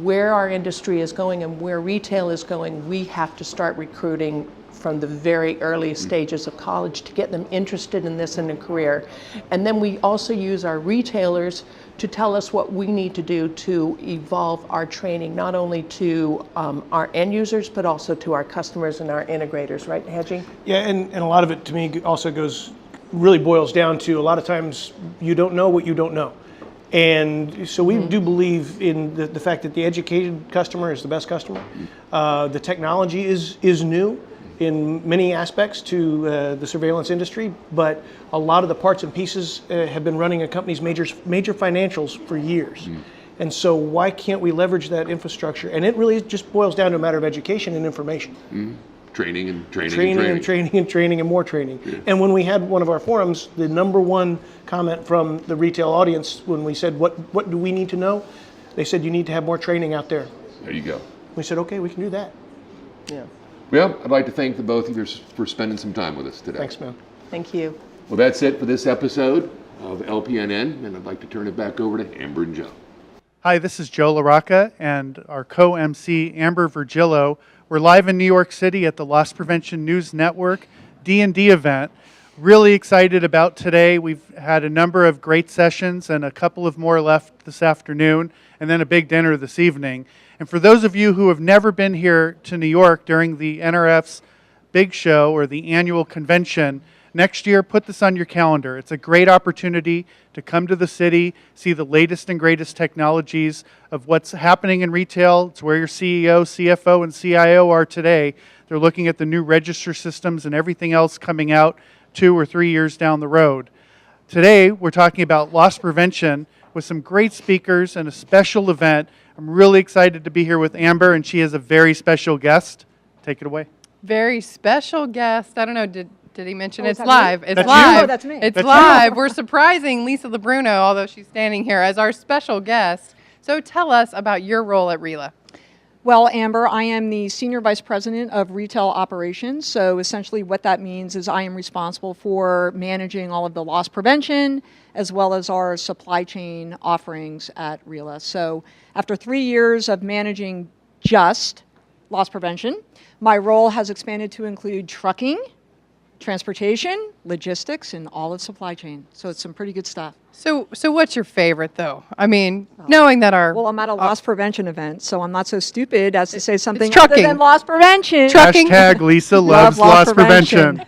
Speaker 3: where our industry is going and where retail is going, we have to start recruiting from the very early stages of college to get them interested in this in a career. And then we also use our retailers to tell us what we need to do to evolve our training, not only to our end users, but also to our customers and our integrators, right, Hedgie?
Speaker 8: Yeah, and a lot of it to me also really boils down to, a lot of times you don't know what you don't know. And so we do believe in the fact that the educated customer is the best customer. The technology is new in many aspects to the surveillance industry, but a lot of the parts and pieces have been running a company's major financials for years. And so why can't we leverage that infrastructure? And it really just boils down to a matter of education and information.
Speaker 7: Training and
Speaker 8: more training.
Speaker 7: Yeah.
Speaker 8: And when we had one of our forums, the number one comment from the retail audience when we said, what do we need to know? They said, you need to have more training out there.
Speaker 7: There you go.
Speaker 8: We said, okay, we can do that.
Speaker 3: Yeah.
Speaker 7: Well, I'd like to thank the both of you for spending some time with us today.
Speaker 8: Thanks, man.
Speaker 3: Thank you.
Speaker 7: Well, that's it for this episode of LPNN, and I'd like to turn it back over to Amber and Joe.
Speaker 1: Hi, this is Joe LaRocca and our co-MC Amber Virgillo. We're live in New York City at the Loss Prevention News Network D&D event. Really excited about today. We've had a number of great sessions and a couple of more left this afternoon, and then a big dinner this evening. And for those of you who have never been here to New York during the NRF's big show or the annual convention, next year, put this on your calendar. It's a great opportunity to come to the city, see the latest and greatest technologies of what's happening in retail. It's where your CEO, CFO, and CIO are today. They're looking at the new register systems and everything else coming out 2 or 3 years down the road. Today, we're talking about loss prevention with some great speakers and a special event. I'm really excited to be here with Amber, and she is a very special guest. Take it away.
Speaker 2: Very special guest. I don't know, did he mention it's
Speaker 5: is that
Speaker 2: live?
Speaker 5: me?
Speaker 2: It's
Speaker 1: That's
Speaker 2: live.
Speaker 1: you.
Speaker 5: Oh, that's me.
Speaker 2: It's
Speaker 1: That's
Speaker 2: live. We're surprising Lisa LeBruno, although she's standing here, as our special guest. So tell us about your role at RELA.
Speaker 5: Well, Amber, I am the Senior Vice President of Retail Operations. So essentially what that means is I am responsible for managing all of the loss prevention as well as our supply chain offerings at RELA. So after 3 years of managing just loss prevention, my role has expanded to include trucking, transportation, logistics, and all of supply chain. So it's some pretty good stuff.
Speaker 2: So what's your favorite, though? I mean, knowing that our...
Speaker 5: Well, I'm at a loss prevention event, so I'm not so stupid as to say something
Speaker 2: trucking.
Speaker 5: other than loss prevention.
Speaker 2: Trucking.
Speaker 1: Hashtag Lisa loves loss prevention.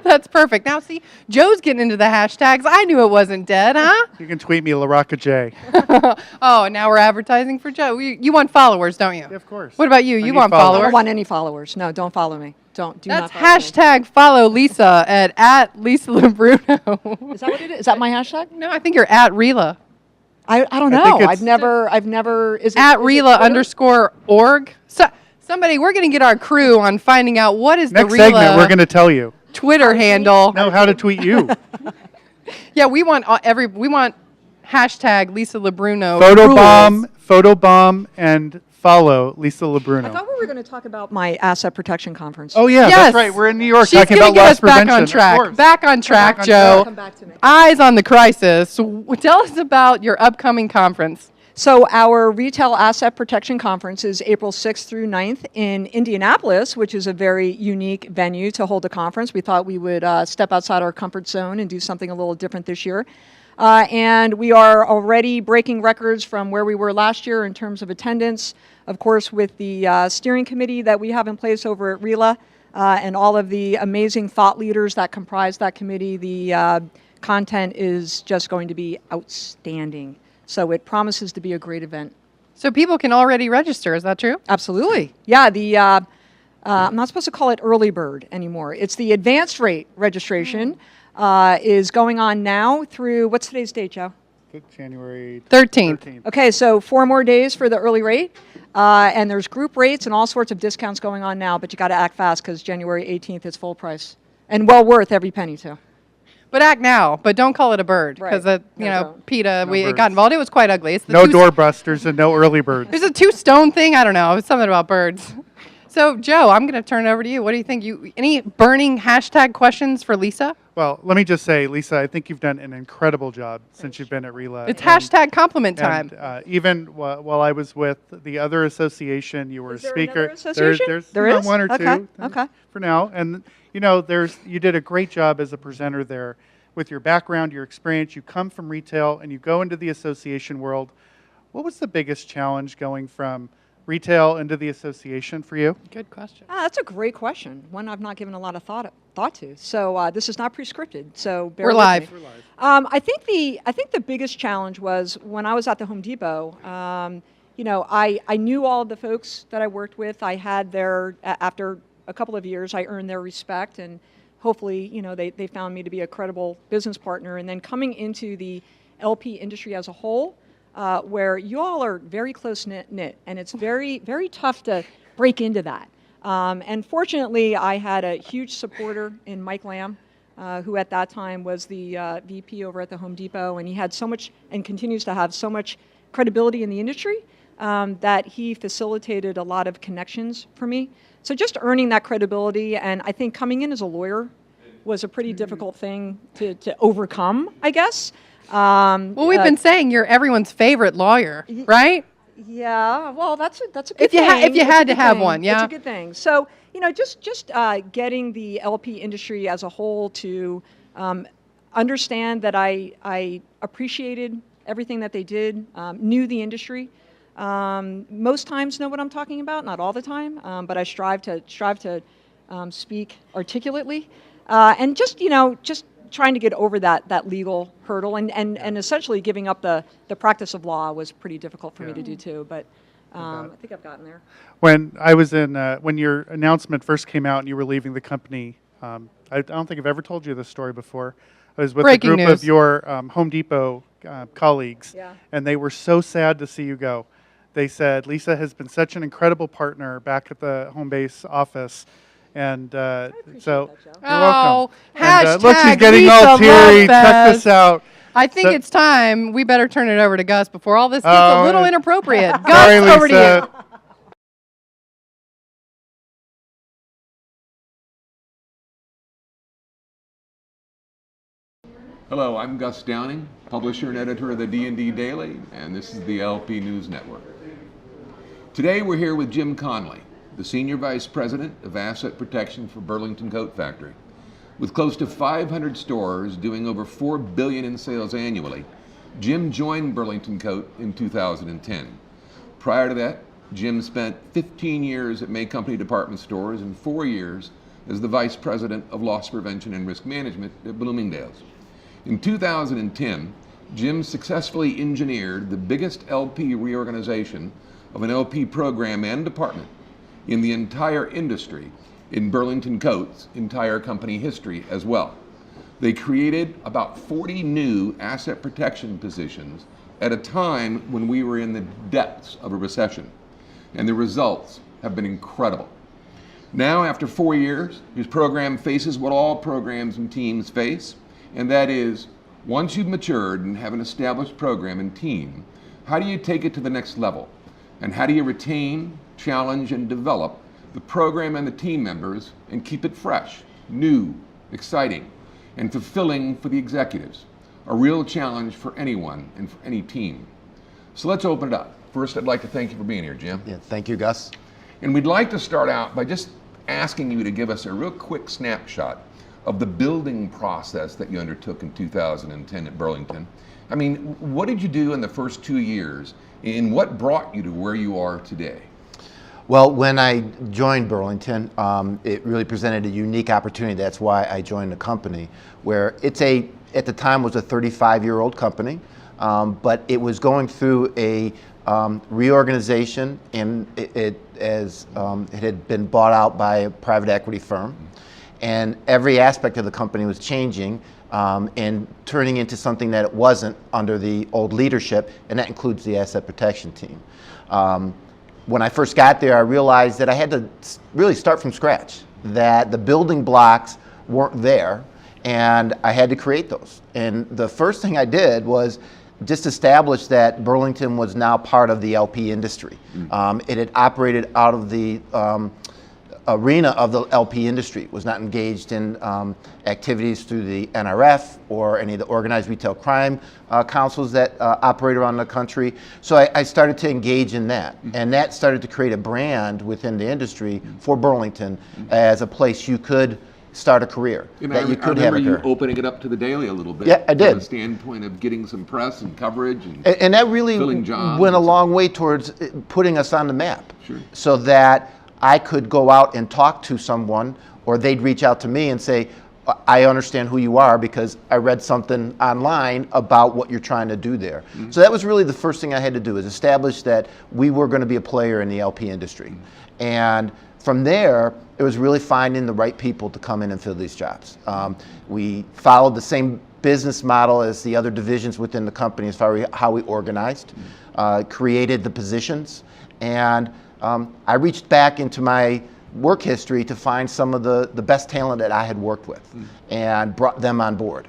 Speaker 2: That's perfect. Now, see, Joe's getting into the hashtags. I knew it wasn't dead, huh?
Speaker 1: You can tweet me, LaRocca J.
Speaker 2: Oh, now we're advertising for Joe. You want followers, don't you?
Speaker 1: Yeah, of course.
Speaker 2: What about you?
Speaker 1: I
Speaker 2: You
Speaker 1: need
Speaker 2: want
Speaker 5: I
Speaker 1: followers.
Speaker 5: don't
Speaker 2: followers?
Speaker 5: want any followers. No, don't follow me. Do
Speaker 2: That's
Speaker 5: not follow me.
Speaker 2: hashtag follow Lisa at Lisa LeBruno.
Speaker 5: Is that what it is? Is that my hashtag?
Speaker 2: No, I think you're at RELA.
Speaker 5: I don't
Speaker 1: I
Speaker 5: know.
Speaker 1: think it's-
Speaker 5: I've never, is it?
Speaker 2: At
Speaker 5: is it
Speaker 2: RELA
Speaker 5: Twitter?
Speaker 2: _org. So, somebody, we're going to get our crew on finding out what is
Speaker 1: Next
Speaker 2: the
Speaker 1: segment, we're
Speaker 2: RELA
Speaker 1: going to tell you.
Speaker 2: Twitter handle.
Speaker 1: Know how to tweet you.
Speaker 2: Yeah, we want hashtag Lisa LeBruno.
Speaker 1: Photobomb, and follow Lisa
Speaker 5: I
Speaker 1: LeBruno.
Speaker 5: thought we were going to talk about my asset protection conference.
Speaker 1: Oh yeah,
Speaker 2: Yes.
Speaker 1: that's right. We're in New York
Speaker 2: She's
Speaker 1: talking
Speaker 2: gonna
Speaker 1: about
Speaker 2: get
Speaker 1: loss
Speaker 2: us back
Speaker 1: prevention.
Speaker 2: on
Speaker 1: Of
Speaker 2: track.
Speaker 1: course.
Speaker 2: Back on track,
Speaker 1: on
Speaker 2: Joe.
Speaker 5: Come back to me.
Speaker 2: Eyes on the crisis. Tell us about your upcoming conference.
Speaker 5: So our Retail Asset Protection Conference is April 6th through 9th in Indianapolis, which is a very unique venue to hold a conference. We thought we would step outside our comfort zone and do something a little different this year. And we are already breaking records from where we were last year in terms of attendance. Of course, with the steering committee that we have in place over at RELA, and all of the amazing thought leaders that comprise that committee. The content is just going to be outstanding. So it promises to be a great event.
Speaker 2: So people can already register, is that true?
Speaker 5: Absolutely. Yeah, I'm not supposed to call it early bird anymore. It's the advanced rate registration is going on now through, what's today's date, Joe?
Speaker 1: January
Speaker 2: 13th.
Speaker 5: Okay, so 4 more days for the early rate. And there's group rates and all sorts of discounts going on now, but you got to act fast because January 18th is full price. And well worth every penny, too.
Speaker 2: But act now, but don't call it a bird,
Speaker 5: Right.
Speaker 2: because
Speaker 5: No, don't.
Speaker 2: PETA, it
Speaker 1: birds.
Speaker 2: got involved. It was quite ugly. It's the
Speaker 1: No
Speaker 2: two-
Speaker 1: doorbusters and no early birds.
Speaker 2: There's a 2-stone thing. I don't know. It's something about birds. So, Joe, I'm going to turn it over to you. What do you think? Any burning hashtag questions for Lisa?
Speaker 1: Well, let me just say, Lisa, I think you've done an incredible job since you've been at RELA.
Speaker 2: It's hashtag compliment time.
Speaker 1: And even while I was with the other association, you were
Speaker 5: Is
Speaker 1: a
Speaker 5: there
Speaker 1: speaker.
Speaker 5: another association?
Speaker 1: There's
Speaker 5: There
Speaker 1: you know,
Speaker 5: is?
Speaker 1: one or
Speaker 5: Okay,
Speaker 1: two
Speaker 5: okay.
Speaker 1: for now. And you did a great job as a presenter there with your background, your experience. You come from retail and you go into the association world. What was the biggest challenge going from retail into the association for you?
Speaker 2: Good question.
Speaker 5: That's a great question, one I've not given a lot of thought to. So this is not pre-scripted, so bear
Speaker 2: We're
Speaker 5: with
Speaker 2: live.
Speaker 5: me. I think the biggest challenge was when I was at the Home Depot. I knew all of the folks that I worked with. I had after a couple of years, I earned their respect, and hopefully, they found me to be a credible business partner. And then coming into the LP industry as a whole, where you all are very close knit, and it's very, very tough to break into that. And fortunately, I had a huge supporter in Mike Lamb, who at that time was the VP over at the Home Depot, and he had so much and continues to have so much credibility in the industry that he facilitated a lot of connections for me. So just earning that credibility, and I think coming in as a lawyer was a pretty difficult thing to overcome, I guess.
Speaker 2: Well, we've been saying you're everyone's favorite lawyer, right?
Speaker 5: Yeah, well, that's a good
Speaker 2: If you
Speaker 5: thing.
Speaker 2: if you
Speaker 5: It's a
Speaker 2: had to
Speaker 5: good
Speaker 2: have
Speaker 5: thing.
Speaker 2: one, yeah.
Speaker 5: It's a good thing. So, just getting the LP industry as a whole to understand that I appreciated everything that they did, knew the industry. Most times know what I'm talking about, not all the time, but I strive to speak articulately, and just trying to get over that legal hurdle, and essentially giving up the practice of law was pretty difficult for me to do too. But I think I've gotten there.
Speaker 1: When I was when your announcement first came out and you were leaving the company, I don't think I've ever told you this story before. I was with
Speaker 2: Breaking
Speaker 1: a group
Speaker 2: news.
Speaker 1: of your Home Depot colleagues,
Speaker 5: Yeah.
Speaker 1: and they were so sad to see you go. They said, Lisa has been such an incredible partner back at the home base office. And so,
Speaker 5: that, Joe.
Speaker 1: you're welcome.
Speaker 2: hashtag
Speaker 1: Look, she's getting all
Speaker 2: Lisa
Speaker 1: teary. Check
Speaker 2: Lovefest.
Speaker 1: this out.
Speaker 2: I think
Speaker 1: So-
Speaker 2: it's time. We better turn it over to Gus before all this gets
Speaker 1: Oh,
Speaker 2: a little inappropriate. Gus,
Speaker 1: Sorry,
Speaker 2: over to
Speaker 1: Lisa.
Speaker 2: you.
Speaker 7: Hello, I'm Gus Downing, publisher and editor of the D&D Daily, and this is the LP News Network. Today we're here with Jim Conley, the Senior Vice President of Asset Protection for Burlington Coat Factory. With close to 500 stores doing over $4 billion in sales annually, Jim joined Burlington Coat in 2010. Prior to that, Jim spent 15 years at May Company Department Stores and 4 years as the Vice President of Loss Prevention and Risk Management at Bloomingdale's. In 2010, Jim successfully engineered the biggest LP reorganization of an LP program and department in the entire industry in Burlington Coat's entire company history as well. They created about 40 new asset protection positions at a time when we were in the depths of a recession, and the results have been incredible. Now, after 4 years, his program faces what all programs and teams face, and that is, once you've matured and have an established program and team, how do you take it to the next level? And how do you retain, challenge, and develop the program and the team members and keep it fresh, new, exciting, and fulfilling for the executives? A real challenge for anyone and for any team. So let's open it up. First, I'd like to thank you for being here, Jim.
Speaker 9: Yeah, thank you, Gus.
Speaker 7: And we'd like to start out by just asking you to give us a real quick snapshot of the building process that you undertook in 2010 at Burlington. I mean, what did you do in the first 2 years, and what brought you to where you are today?
Speaker 6: Well, when I joined Burlington, it really presented a unique opportunity. That's why I joined the company, where at the time was a 35-year-old company, but it was going through a reorganization, and it had been bought out by a private equity firm, and every aspect of the company was changing and turning into something that it wasn't under the old leadership, and that includes the asset protection team. When I first got there, I realized that I had to really start from scratch, that the building blocks weren't there, and I had to create those. And the first thing I did was just establish that Burlington was now part of the LP industry. It had operated out of the arena of the LP industry, was not engaged in activities through the NRF or any of the organized retail crime councils that operate around the country. So I started to engage in that, and that started to create a brand within the industry for Burlington as a place you could start a career, that you could have a career.
Speaker 7: You opening it up to the Daily a little bit.
Speaker 6: Yeah, I did.
Speaker 7: From the standpoint of getting some press and coverage
Speaker 6: And that really
Speaker 7: filling jobs.
Speaker 6: went a long way towards putting us on the map.
Speaker 7: Sure.
Speaker 6: So that I could go out and talk to someone, or they'd reach out to me and say, I understand who you are because I read something online about what you're trying to do there. So that was really the first thing I had to do, is establish that we were going to be a player in the LP industry. And from there, it was really finding the right people to come in and fill these jobs. We followed the same business model as the other divisions within the company as far as how we organized, created the positions, and I reached back into my work history to find some of the best talent that I had worked with and brought them on board.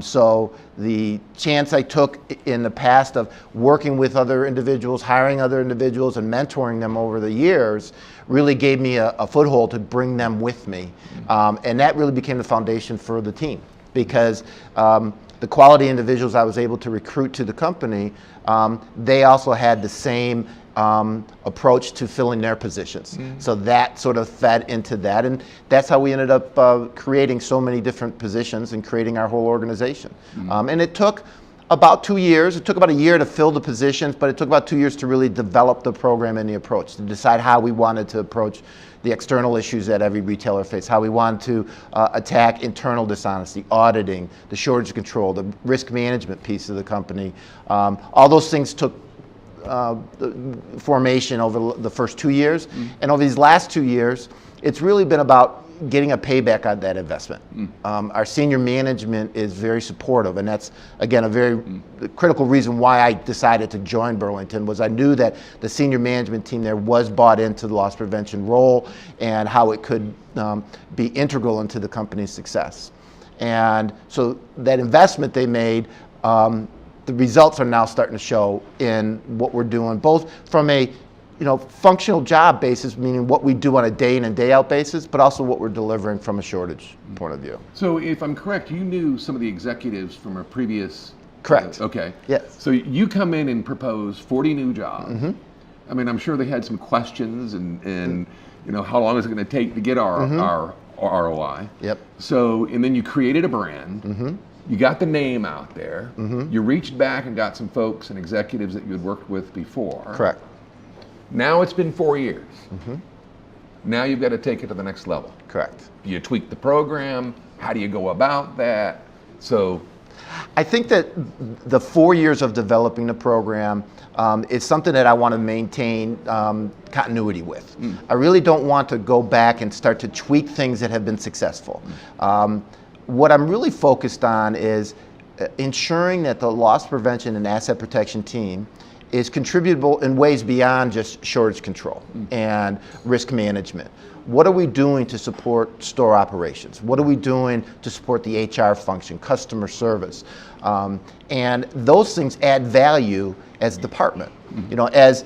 Speaker 6: So the chance I took in the past of working with other individuals, hiring other individuals, and mentoring them over the years really gave me a foothold to bring them with me. And that really became the foundation for the team, because the quality individuals I was able to recruit to the company, they also had the same approach to filling their positions. So that sort of fed into that, and that's how we ended up creating so many different positions and creating our whole organization. And it took about 2 years. It took about a year to fill the positions, but it took about 2 years to really develop the program and the approach, to decide how we wanted to approach the external issues that every retailer faced, how we wanted to attack internal dishonesty, auditing, the shortage control, the risk management piece of the company. All those things took formation over the first 2 years. And over these last 2 years, it's really been about getting a payback on that investment. Our senior management is very supportive, and that's, again, a very critical reason why I decided to join Burlington, was I knew that the senior management team there was bought into the loss prevention role and how it could be integral into the company's success. And so that investment they made, the results are now starting to show in what we're doing, both from a functional job basis, meaning what we do on a day in and day out basis, but also what we're delivering from a shortage point of view.
Speaker 7: So if I'm correct, you knew some of the executives from a previous...
Speaker 6: Correct.
Speaker 7: Okay.
Speaker 6: Yes.
Speaker 7: So you come in and propose 40 new jobs. I mean, I'm sure they had some questions and how long is it going to take to get our ROI?
Speaker 6: Yep.
Speaker 7: So, and then you created a brand. You got the name out there. You reached back and got some folks and executives that you had worked with before.
Speaker 6: Correct.
Speaker 7: Now it's been 4 years. Now you've got to take it to the next level.
Speaker 6: Correct.
Speaker 7: You tweak the program. How do you go about that? So,
Speaker 6: I think that the 4 years of developing the program is something that I want to maintain continuity with. I really don't want to go back and start to tweak things that have been successful. What I'm really focused on is ensuring that the loss prevention and asset protection team is contributable in ways beyond just shortage control and risk management. What are we doing to support store operations? What are we doing to support the HR function, customer service? And those things add value as a department. As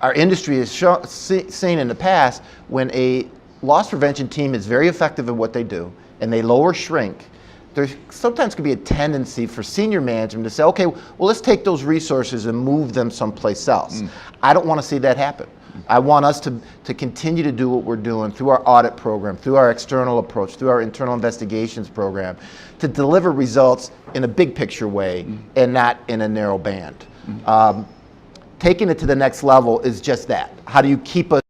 Speaker 6: our industry has seen in the past, when a loss prevention team is very effective at what they do and they lower shrink, there sometimes can be a tendency for senior management to say, okay, well, let's take those resources and move them someplace else. I don't want to see that happen. I want us to continue to do what we're doing through our audit program, through our external approach, through our internal investigations program, to deliver results in a big picture way and not in a narrow band. Taking it to the next level is just that. How do you keep us